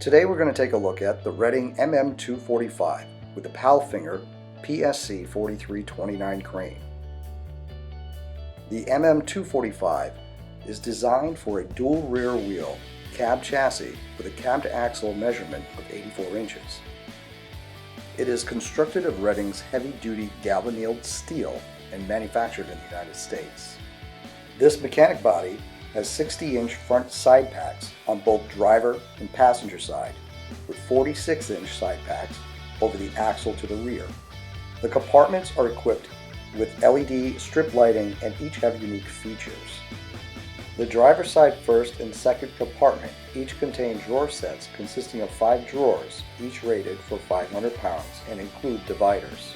Today we're going to take a look at the Redding MM245 with the Palfinger PSC 4329 crane. The MM245 is designed for a dual rear wheel cab chassis with a cab to axle measurement of 84 inches. It is constructed of Redding's heavy-duty galvanized steel and manufactured in the United States. This mechanic body has 60-inch front side packs on both driver and passenger side, with 46-inch side packs over the axle to the rear. The compartments are equipped with LED strip lighting and each have unique features. The driver's side first and second compartment each contain drawer sets consisting of 5 drawers, each rated for 500 pounds and include dividers.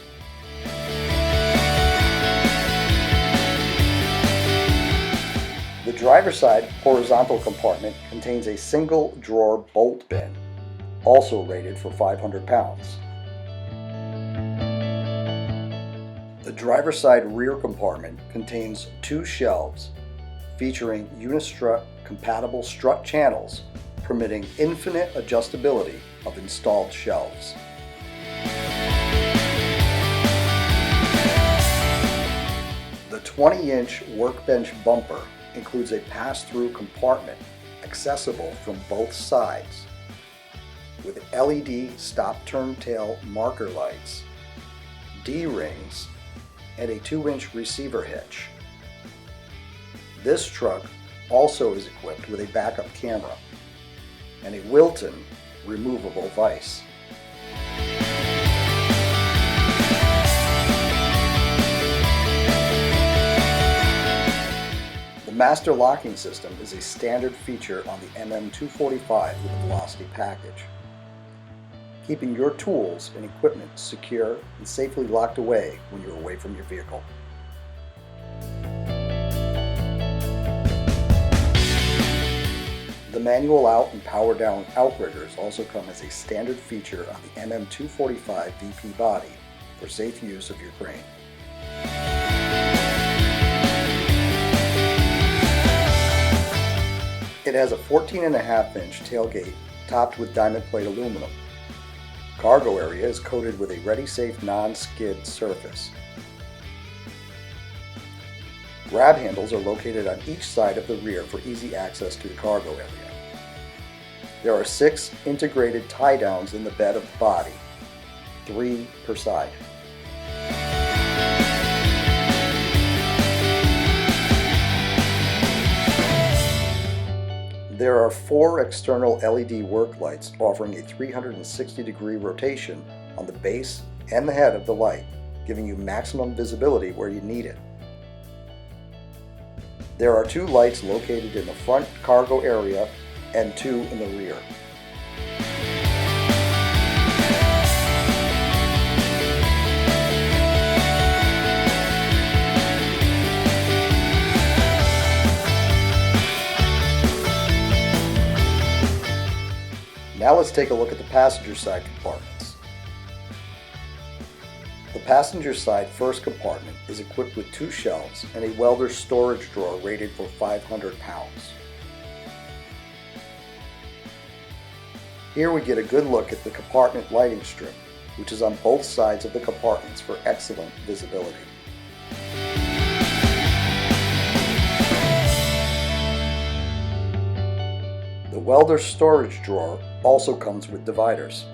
The driver's side horizontal compartment contains a single drawer bolt bin, also rated for 500 pounds. The driver's side rear compartment contains 2 shelves featuring unistrut compatible strut channels, permitting infinite adjustability of installed shelves. The 20-inch workbench bumper includes a pass-through compartment accessible from both sides with LED stop-turn tail marker lights, D-rings, and a 2-inch receiver hitch. This truck also is equipped with a backup camera and a Wilton removable vise. The master locking system is a standard feature on the MM245 with a velocity package, keeping your tools and equipment secure and safely locked away when you're away from your vehicle. The manual out and power down outriggers also come as a standard feature on the MM245 VP body for safe use of your crane. It has a 14.5-inch tailgate topped with diamond plate aluminum. Cargo area is coated with a ready-safe non-skid surface. Grab handles are located on each side of the rear for easy access to the cargo area. There are 6 integrated tie-downs in the bed of the body, 3 per side. There are 4 external LED work lights offering a 360-degree rotation on the base and the head of the light, giving you maximum visibility where you need it. There are 2 lights located in the front cargo area and 2 in the rear. Now let's take a look at the passenger side compartments. The passenger side first compartment is equipped with 2 shelves and a welder storage drawer rated for 500 pounds. Here we get a good look at the compartment lighting strip, which is on both sides of the compartments for excellent visibility. The welder storage drawer also comes with dividers.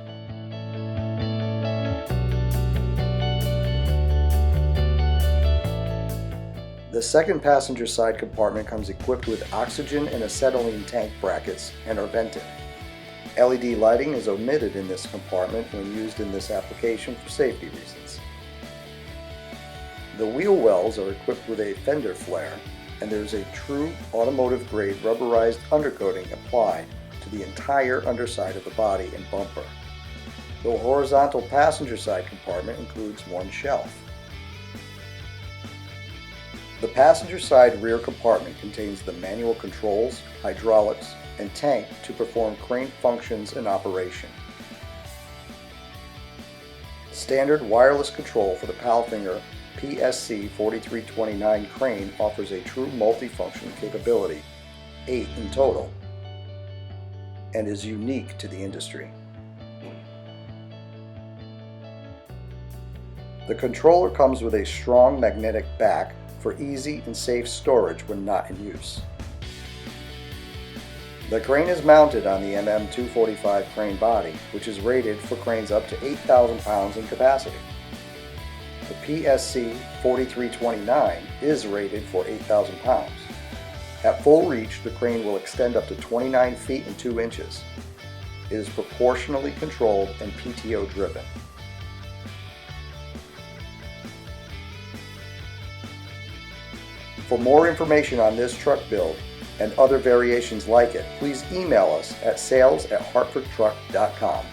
The second passenger side compartment comes equipped with oxygen and acetylene tank brackets and are vented. LED lighting is omitted in this compartment when used in this application for safety reasons. The wheel wells are equipped with a fender flare, and there is a true automotive grade rubberized undercoating applied to the entire underside of the body and bumper. The horizontal passenger side compartment includes 1 shelf. The passenger side rear compartment contains the manual controls, hydraulics, and tank to perform crane functions in operation. Standard wireless control for the Palfinger PSC 4329 crane offers a true multifunction capability, 8 in total. and is unique to the industry. The controller comes with a strong magnetic back for easy and safe storage when not in use. The crane is mounted on the MM245 crane body, which is rated for cranes up to 8,000 pounds in capacity. The PSC 4329 is rated for 8,000 pounds. At full reach, the crane will extend up to 29 feet and 2 inches. It is proportionally controlled and PTO driven. For more information on this truck build and other variations like it, please email us at sales@hartfordtruck.com.